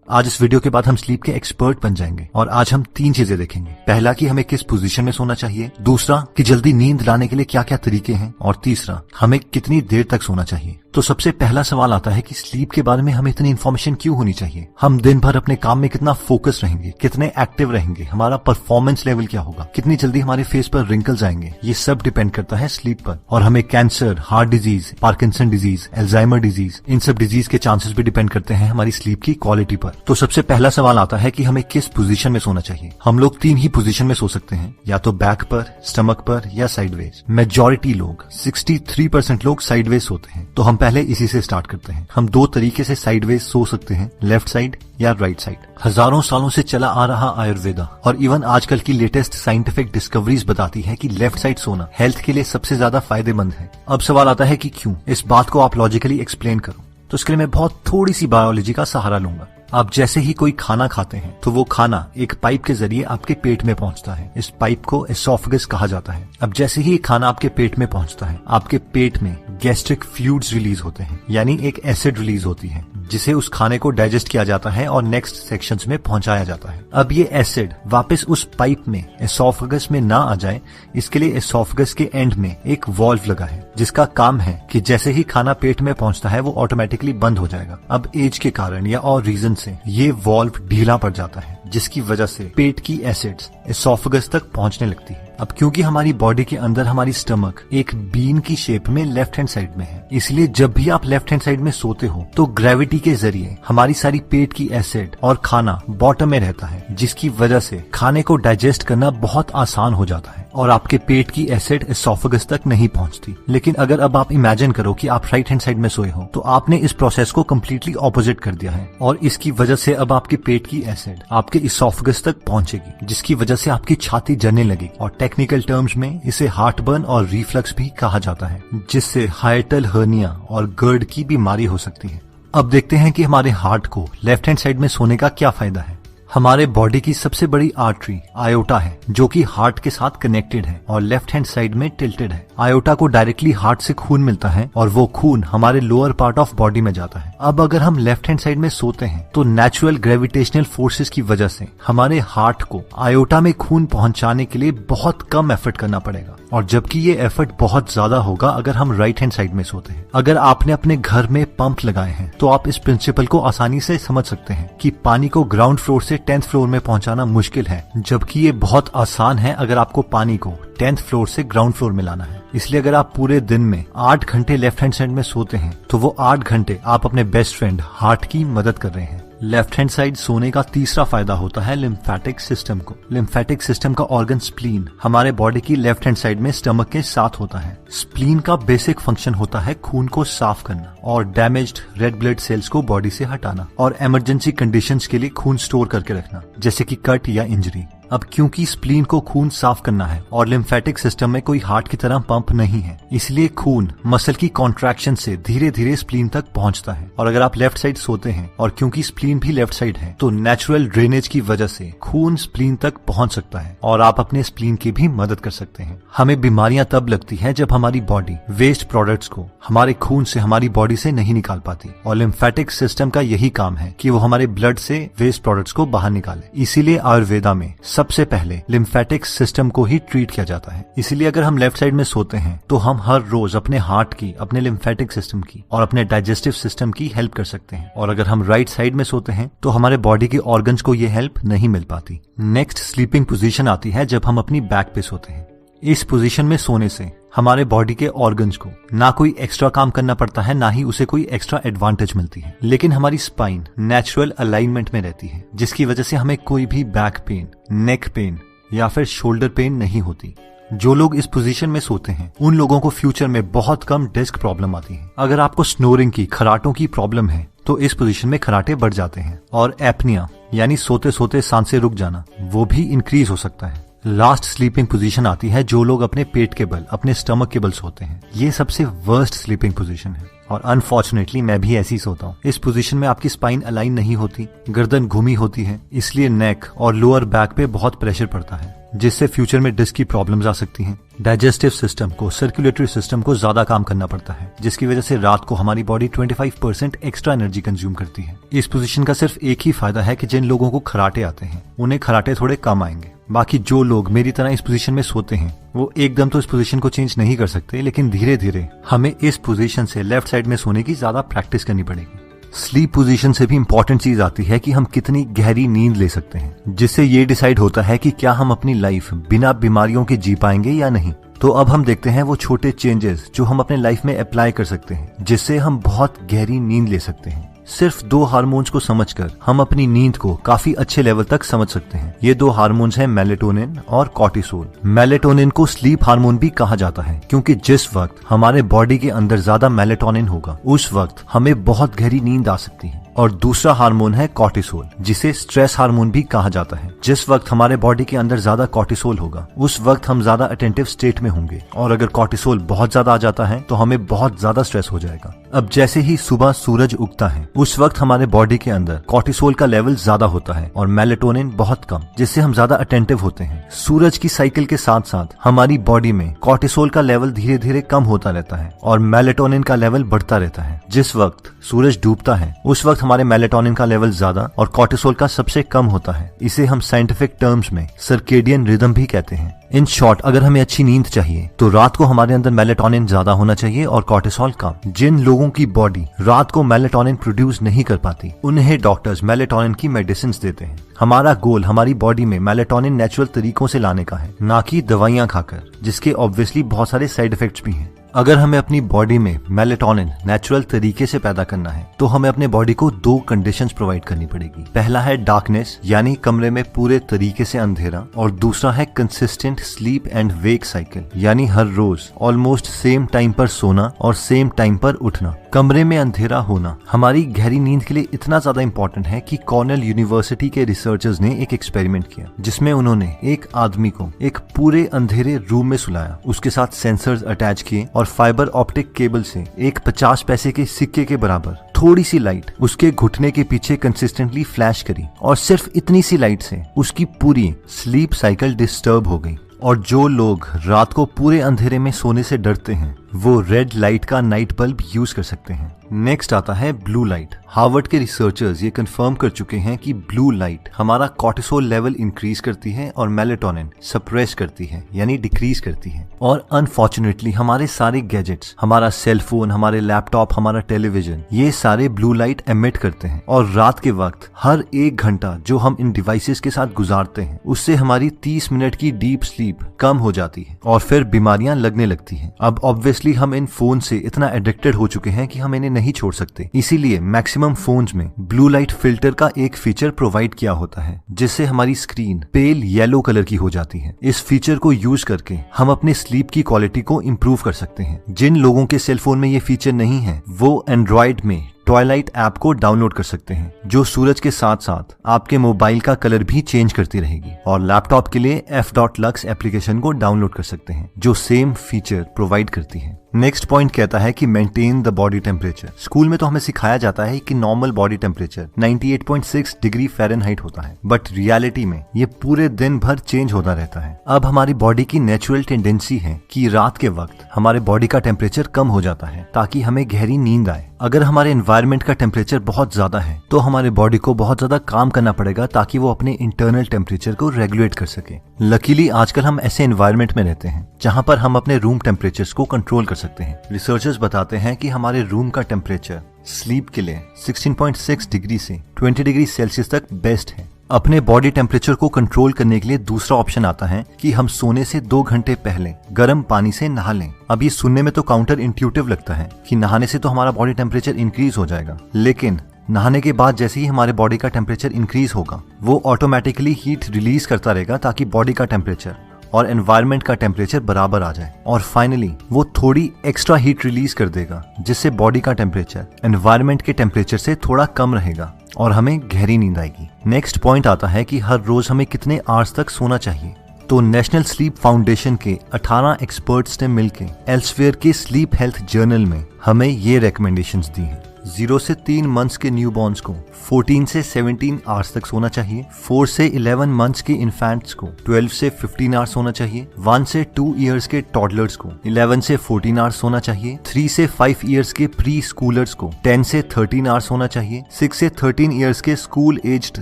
आज इस वीडियो के बाद हम स्लीप के एक्सपर्ट बन जाएंगे और आज हम 3 चीजें देखेंगे। पहला कि हमें किस पोजीशन में सोना चाहिए, दूसरा कि जल्दी नींद लाने के लिए क्या क्या तरीके हैं, और तीसरा हमें कितनी देर तक सोना चाहिए। तो सबसे पहला सवाल आता है कि स्लीप के बारे में हमें इतनी इन्फॉर्मेशन क्यों होनी चाहिए। हम दिन भर अपने काम में कितना फोकस रहेंगे, कितने एक्टिव रहेंगे, हमारा परफॉर्मेंस लेवल क्या होगा, कितनी जल्दी हमारे फेस पर रिंकल्स आएंगे, ये सब डिपेंड करता है स्लीप पर। और हमें cancer, heart disease, Parkinson disease, Alzheimer disease, इन सब डिजीज के चांसेस भी डिपेंड करते हैं हमारी स्लीप की क्वालिटी पर। तो सबसे पहला सवाल आता है कि हमें किस पोजीशन में सोना चाहिए। हम लोग 3 ही पोजीशन में सो सकते हैं, या तो बैक पर, स्टमक पर या साइडवेज। मेजॉरिटी लोग 63% लोग साइडवेज सोते हैं। तो हम पहले इसी से स्टार्ट करते हैं। हम 2 तरीके से साइडवेज सो सकते हैं, लेफ्ट साइड या राइट साइड। हजारों सालों से चला आ रहा आयुर्वेदा और इवन आजकल की लेटेस्ट साइंटिफिक डिस्कवरीज बताती है कि लेफ्ट साइड सोना हेल्थ के लिए सबसे ज्यादा फायदेमंद है। अब सवाल आता है कि क्यों। इस बात को आप लॉजिकली एक्सप्लेन करो, तो इसके लिए मैं बहुत थोड़ी सी बायोलॉजी का सहारा लूंगा। आप जैसे ही कोई खाना खाते हैं तो वो खाना एक पाइप के जरिए आपके पेट में पहुंचता है। इस पाइप को एसोफेगस कहा जाता है। अब जैसे ही खाना आपके पेट में पहुंचता है, आपके पेट में गैस्ट्रिक फ्लूइड्स रिलीज होते हैं, यानी एक एसिड रिलीज होती है जिसे उस खाने को डाइजेस्ट किया जाता है और नेक्स्ट सेक्शंस में पहुंचाया जाता है। अब ये एसिड वापस उस पाइप में एसोफेगस में ना आ जाए, इसके लिए एसोफेगस के एंड में एक वॉल्व लगा है जिसका काम है कि जैसे ही खाना पेट में पहुंचता है वो ऑटोमेटिकली बंद हो जाएगा। अब एज के कारण या और रीजन से ये वॉल्व ढीला पड़ जाता है, जिसकी वजह से पेट की एसिड्स एसोफेगस तक पहुंचने लगती है। अब क्योंकि हमारी बॉडी के अंदर हमारी स्टमक एक बीन की शेप में लेफ्ट हैंड साइड में है, इसलिए जब भी आप लेफ्ट हैंड साइड में सोते हो तो ग्रेविटी के जरिए हमारी सारी पेट की एसिड और खाना बॉटम में रहता है, जिसकी वजह से खाने को डाइजेस्ट करना बहुत आसान हो जाता है और आपके पेट की एसिड एसोफेगस तक नहीं पहुंचती। लेकिन अगर अब आप इमेजिन करो कि आप राइट हैंड साइड में सोए हो, तो आपने इस प्रोसेस को कम्प्लीटली ऑपोजिट कर दिया है और इसकी वजह से अब आपके पेट की एसिड आपके एसोफेगस तक पहुंचेगी, जिसकी वजह से आपकी छाती जलने लगेगी और टेक्निकल टर्म्स में इसे हार्ट बर्न और रिफ्लक्स भी कहा जाता है, जिससे हाइटल हर्निया और गर्ड की बीमारी हो सकती है। अब देखते हैं कि हमारे हार्ट को लेफ्ट हैंड साइड में सोने का क्या फायदा है। हमारे बॉडी की सबसे बड़ी आर्टरी आयोटा है, जो कि हार्ट के साथ कनेक्टेड है और लेफ्ट हैंड साइड में टिल्टेड है। आयोटा को डायरेक्टली हार्ट से खून मिलता है और वो खून हमारे लोअर पार्ट ऑफ बॉडी में जाता है। अब अगर हम लेफ्ट हैंड साइड में सोते हैं तो नेचुरल ग्रेविटेशनल फोर्सेस की वजह से हमारे हार्ट को आयोटा में खून पहुंचाने के लिए बहुत कम एफर्ट करना पड़ेगा, और जबकि ये एफर्ट बहुत ज्यादा होगा अगर हम राइट हैंड साइड में सोते हैं। अगर आपने अपने घर में पंप लगाए हैं तो आप इस प्रिंसिपल को आसानी से समझ सकते हैं कि पानी को ग्राउंड फ्लोर से 10th फ्लोर में पहुंचाना मुश्किल है, जबकि ये बहुत आसान है अगर आपको पानी को 10th फ्लोर से ग्राउंड फ्लोर में लाना है। इसलिए अगर आप पूरे दिन में 8 घंटे लेफ्ट हैंड साइड में सोते हैं तो वो 8 घंटे आप अपने बेस्ट फ्रेंड हार्ट की मदद कर रहे हैं। लेफ्ट हैंड साइड सोने का तीसरा फायदा होता है लिम्फेटिक सिस्टम को। लिम्फेटिक सिस्टम का ऑर्गन स्प्लीन हमारे बॉडी की लेफ्ट हैंड साइड में स्टमक के साथ होता है। स्प्लीन का बेसिक फंक्शन होता है खून को साफ करना और डैमेज्ड रेड ब्लड सेल्स को बॉडी से हटाना और इमरजेंसी कंडीशंस के लिए खून स्टोर करके रखना, जैसे कि कट या इंजरी। अब क्योंकि स्प्लीन को खून साफ करना है और लिम्फेटिक सिस्टम में कोई हार्ट की तरह पंप नहीं है, इसलिए खून मसल की कॉन्ट्रैक्शन से धीरे धीरे स्प्लीन तक पहुंचता है। और अगर आप लेफ्ट साइड सोते हैं और क्योंकि स्प्लीन भी लेफ्ट साइड है, तो नेचुरल ड्रेनेज की वजह से खून स्प्लीन तक पहुंच सकता है और आप अपने स्प्लीन की भी मदद कर सकते हैं। हमें बीमारियां तब लगती है जब हमारी बॉडी वेस्ट प्रोडक्ट्स को हमारे खून से हमारी बॉडी से नहीं निकाल पाती, और लिम्फेटिक सिस्टम का यही काम है कि वो हमारे ब्लड से वेस्ट प्रोडक्ट्स को बाहर निकाले। इसीलिए आयुर्वेदा में सबसे पहले लिम्फेटिक सिस्टम को ही ट्रीट किया जाता है। इसलिए अगर हम लेफ्ट साइड में सोते हैं तो हम हर रोज अपने हार्ट की, अपने लिम्फेटिक सिस्टम की और अपने डाइजेस्टिव सिस्टम की हेल्प कर सकते हैं, और अगर हम राइट साइड में सोते हैं तो हमारे बॉडी के ऑर्गन्स को ये हेल्प नहीं मिल पाती। नेक्स्ट स्लीपिंग पोजीशन आती है जब हम अपनी बैक पे सोते हैं। इस पोजीशन में सोने से हमारे बॉडी के ऑर्गन्स को ना कोई एक्स्ट्रा काम करना पड़ता है, ना ही उसे कोई एक्स्ट्रा एडवांटेज मिलती है, लेकिन हमारी स्पाइन नेचुरल अलाइनमेंट में रहती है, जिसकी वजह से हमें कोई भी बैक पेन, नेक पेन या फिर शोल्डर पेन नहीं होती। जो लोग इस पोजीशन में सोते हैं उन लोगों को फ्यूचर में बहुत कम डिस्क प्रॉब्लम आती है। अगर आपको स्नोरिंग की, खराटों की प्रॉब्लम है तो इस पोजीशन में खराटे बढ़ जाते हैं, और एपनिया यानी सोते सोते सांसें रुक जाना, वो भी इंक्रीज हो सकता है। लास्ट स्लीपिंग पोजीशन आती है जो लोग अपने पेट के बल, अपने स्टमक के बल सोते हैं। ये सबसे वर्स्ट स्लीपिंग पोजीशन है और अनफॉर्चुनेटली मैं भी ऐसी सोता हूँ। इस पोजीशन में आपकी स्पाइन अलाइन नहीं होती, गर्दन घूमी होती है, इसलिए नेक और लोअर बैक पे बहुत प्रेशर पड़ता है। जिससे फ्यूचर में डिस्क की प्रॉब्लम्स आ सकती हैं। डाइजेस्टिव सिस्टम को, सर्कुलेटरी सिस्टम को ज्यादा काम करना पड़ता है, जिसकी वजह से रात को हमारी बॉडी 25% एक्स्ट्रा एनर्जी कंज्यूम करती है। इस पोजीशन का सिर्फ एक ही फायदा है कि जिन लोगों को खराटे आते हैं उन्हें खराटे थोड़े कम आएंगे। बाकी जो लोग मेरी तरह इस पोजीशन में सोते हैं वो एकदम तो इस पोजीशन को चेंज नहीं कर सकते, लेकिन धीरे धीरे हमें इस पोजीशन से लेफ्ट साइड में सोने की ज्यादा प्रैक्टिस करनी पड़ेगी। स्लीप पोजीशन से भी इंपॉर्टेंट चीज आती है कि हम कितनी गहरी नींद ले सकते हैं, जिससे ये डिसाइड होता है कि क्या हम अपनी लाइफ बिना बीमारियों के जी पाएंगे या नहीं। तो अब हम देखते हैं वो छोटे चेंजेस जो हम अपने लाइफ में अप्लाई कर सकते हैं, जिससे हम बहुत गहरी नींद ले सकते हैं। सिर्फ 2 हार्मोन्स को समझकर हम अपनी नींद को काफी अच्छे लेवल तक समझ सकते हैं। ये 2 हार्मोन्स हैं मेलेटोनिन और कॉर्टिसोल। मेलेटोनिन को स्लीप हार्मोन भी कहा जाता है, क्योंकि जिस वक्त हमारे बॉडी के अंदर ज्यादा मेलेटोनिन होगा उस वक्त हमें बहुत गहरी नींद आ सकती है। और दूसरा हार्मोन है कॉर्टिसोल, जिसे स्ट्रेस हार्मोन भी कहा जाता है। जिस वक्त हमारे बॉडी के अंदर ज्यादा कॉर्टिसोल होगा उस वक्त हम ज्यादा अटेंटिव स्टेट में होंगे, और अगर कॉर्टिसोल बहुत ज्यादा आ जाता है तो हमें बहुत ज्यादा स्ट्रेस हो जाएगा। अब जैसे ही सुबह सूरज उगता है उस वक्त हमारे बॉडी के अंदर कॉर्टिसोल का लेवल ज्यादा होता है और मेलेटोनिन बहुत कम, जिससे हम ज्यादा अटेंटिव होते हैं। सूरज की साइकिल के साथ साथ हमारी बॉडी में कॉर्टिसोल का लेवल धीरे धीरे कम होता रहता है और मेलेटोनिन का लेवल बढ़ता रहता है। जिस वक्त सूरज डूबता है उस वक्त हमारे मेलेटोनिन का लेवल ज्यादा और कॉर्टिसोल का सबसे कम होता है। इसे हम साइंटिफिक टर्म्स में सर्केडियन रिदम भी कहते हैं। इन शॉर्ट, अगर हमें अच्छी नींद चाहिए तो रात को हमारे अंदर मेलेटोनिन ज्यादा होना चाहिए और कॉर्टिसोल कम। जिन लोगों की बॉडी रात को मेलेटोनिन प्रोड्यूस नहीं कर पाती उन्हें डॉक्टर्स मेलेटोनिन की मेडिसिन देते हैं। हमारा गोल हमारी बॉडी में मेलेटोनिन नेचुरल तरीकों से लाने का है, ना कि दवाइयां खाकर, जिसके ऑब्वियसली बहुत सारे साइड इफेक्ट्स भी हैं। अगर हमें अपनी बॉडी में मेलेटोनिन नेचुरल तरीके से पैदा करना है तो हमें अपने बॉडी को 2 कंडीशंस प्रोवाइड करनी पड़ेगी। पहला है डार्कनेस, यानी कमरे में पूरे तरीके से अंधेरा, और दूसरा है consistent sleep and wake cycle, यानी हर रोज ऑलमोस्ट सेम टाइम पर सोना और सेम टाइम पर उठना। कमरे में अंधेरा होना हमारी गहरी नींद के लिए इतना ज्यादा इंपॉर्टेंट है कि कॉर्नेल यूनिवर्सिटी के रिसर्चर्स ने एक एक्सपेरिमेंट किया, जिसमें उन्होंने एक आदमी को एक पूरे अंधेरे रूम में सुलाया, उसके साथ सेंसर्स अटैच किए और फाइबर ऑप्टिक केबल से एक 50 पैसे के सिक्के के बराबर थोड़ी सी लाइट उसके घुटने के पीछे कंसिस्टेंटली फ्लैश करी, और सिर्फ इतनी सी लाइट से उसकी पूरी स्लीप साइकिल डिस्टर्ब हो गई। और जो लोग रात को पूरे अंधेरे में सोने से डरते हैं वो रेड लाइट का नाइट बल्ब यूज कर सकते हैं। नेक्स्ट आता है ब्लू लाइट। हार्वर्ड के रिसर्चर्स ये कंफर्म कर चुके हैं कि ब्लू लाइट हमारा कॉर्टिसोल लेवल इंक्रीज करती है और मेलेटोनिन सप्रेस करती है, यानी डिक्रीज करती है। और अनफॉर्चुनेटली हमारे सारे गैजेट्स, हमारा सेल फोन, हमारे लैपटॉप, हमारा टेलीविजन, ये सारे ब्लू लाइट एमिट करते हैं। और रात के वक्त हर 1 घंटा जो हम इन डिवाइसेस के साथ गुजारते हैं उससे हमारी 30 मिनट की डीप स्लीप कम हो जाती है और फिर बीमारियां लगने लगती हैं। अब ऑब्वियसली हम इन फोन से इतना एडिक्टेड हो चुके हैं कि हम इन्हें नहीं छोड़ सकते, इसीलिए मैक्सिमम फोन्स में ब्लू लाइट फिल्टर का एक फीचर प्रोवाइड किया होता है, जिससे हमारी स्क्रीन पेल येलो कलर की हो जाती है। इस फीचर को यूज करके हम अपने स्लीप की क्वालिटी को इम्प्रूव कर सकते हैं। जिन लोगों के सेल फोन में ये फीचर नहीं है वो एंड्रॉइड में ट्वाइलाइट ऐप को डाउनलोड कर सकते हैं, जो सूरज के साथ साथ आपके मोबाइल का कलर भी चेंज करती रहेगी। और लैपटॉप के लिए f.lux एप्लीकेशन को डाउनलोड कर सकते हैं जो सेम फीचर प्रोवाइड करती है। नेक्स्ट पॉइंट कहता है कि maintain the body temperature. School में तो हमें सिखाया जाता है कि normal body temperature 98.6 degree Fahrenheit होता है, बट रियलिटी में ये पूरे दिन भर चेंज होता रहता है। अब हमारी बॉडी की नेचुरल टेंडेंसी है कि रात के वक्त हमारे बॉडी का टेम्परेचर कम हो जाता है ताकि हमें गहरी नींद आए। अगर हमारे एनवायरनमेंट का टेम्परेचर बहुत ज्यादा है तो हमारे बॉडी को बहुत ज्यादा काम करना पड़ेगा ताकि वो अपने इंटरनल टेम्परेचर को रेगुलेट कर सके। लकीली आजकल हम ऐसे एनवायरनमेंट में रहते हैं जहां पर हम अपने रूम टेम्परेचर्स को कंट्रोल कर सकते हैं। रिसर्चर्स बताते हैं कि हमारे रूम का टेम्परेचर स्लीप के लिए 16.6 डिग्री से 20 डिग्री सेल्सियस तक बेस्ट है। अपने बॉडी टेम्परेचर को कंट्रोल करने के लिए दूसरा ऑप्शन आता है कि हम सोने से 2 घंटे पहले गर्म पानी से नहा लें। अब ये सुनने में तो काउंटर इंट्यूटिव लगता है कि नहाने से तो हमारा बॉडी टेम्परेचर इंक्रीज हो जाएगा, लेकिन नहाने के बाद जैसे ही हमारे बॉडी का टेम्परेचर इंक्रीज होगा वो ऑटोमेटिकली हीट रिलीज करता रहेगा ताकि बॉडी का टेम्परेचर और एनवायरनमेंट का टेम्परेचर बराबर आ जाए। और फाइनली वो थोड़ी एक्स्ट्रा हीट रिलीज कर देगा जिससे बॉडी का टेम्परेचर एनवायरनमेंट के टेम्परेचर से थोड़ा कम रहेगा और हमें गहरी नींद आएगी। नेक्स्ट पॉइंट आता है कि हर रोज हमें कितने आवर्स तक सोना चाहिए। तो नेशनल स्लीप फाउंडेशन के 18 एक्सपर्ट्स ने मिलकर एल्सवेयर के स्लीप हेल्थ जर्नल में हमें ये रिकमेंडेशंस दी हैं। 0 से 3 मंथ्स के न्यूबॉर्न्स को 14 से 17 आवर्स तक सोना चाहिए। 4 से 11 मंथ्स के इन्फेंट्स को 12 से 15 आवर्स सोना चाहिए। 1 से 2 इयर्स के टॉडलर्स को 11 से 14 आवर्स सोना चाहिए। 3 से 5 इयर्स के प्री स्कूलर्स को 10 से 13 आवर्स सोना चाहिए। 6 से 13 इयर्स के स्कूल एज्ड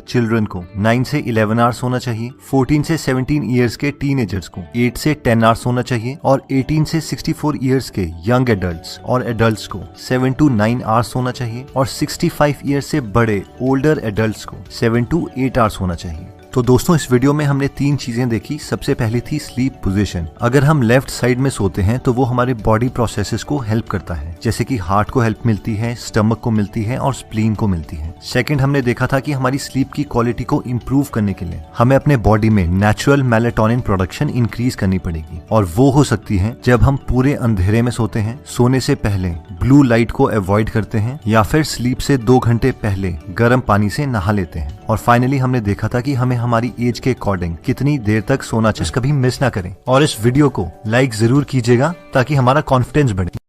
चिल्ड्रन को 9 से 11 आवर्स सोना चाहिए। 14 से 17 इयर्स के टीनेजर्स को 8 से 10 आवर्स सोना चाहिए और 18 से 64 इयर्स के यंग एडल्ट्स और एडल्ट्स को 7 to 9 आवर्स सोना चाहिए और 65 इयर्स से बड़े ओल्डर एडल्ट्स को 7 to 8 आवर्स सोना चाहिए। तो दोस्तों इस वीडियो में हमने 3 चीजें देखी। सबसे पहली थी स्लीप पोजीशन। अगर हम लेफ्ट साइड में सोते हैं तो वो हमारे बॉडी प्रोसेसेस को हेल्प करता है, जैसे कि हार्ट को हेल्प मिलती है, स्टमक को मिलती है और स्प्लीन को मिलती है। सेकंड हमने देखा था कि हमारी स्लीप की क्वालिटी को इम्प्रूव करने के लिए हमें अपने बॉडी में नेचुरल मेलेटोनिन प्रोडक्शन इंक्रीज करनी पड़ेगी और वो हो सकती है जब हम पूरे अंधेरे में सोते हैं, सोने से पहले ब्लू लाइट को अवॉइड करते हैं या फिर स्लीप से 2 घंटे पहले गर्म पानी से नहा लेते हैं। और फाइनली हमने देखा था कि हमें हमारी एज के अकॉर्डिंग कितनी देर तक सोना चाहिए, कभी मिस ना करें और इस वीडियो को लाइक जरूर कीजिएगा ताकि हमारा कॉन्फिडेंस बढ़े।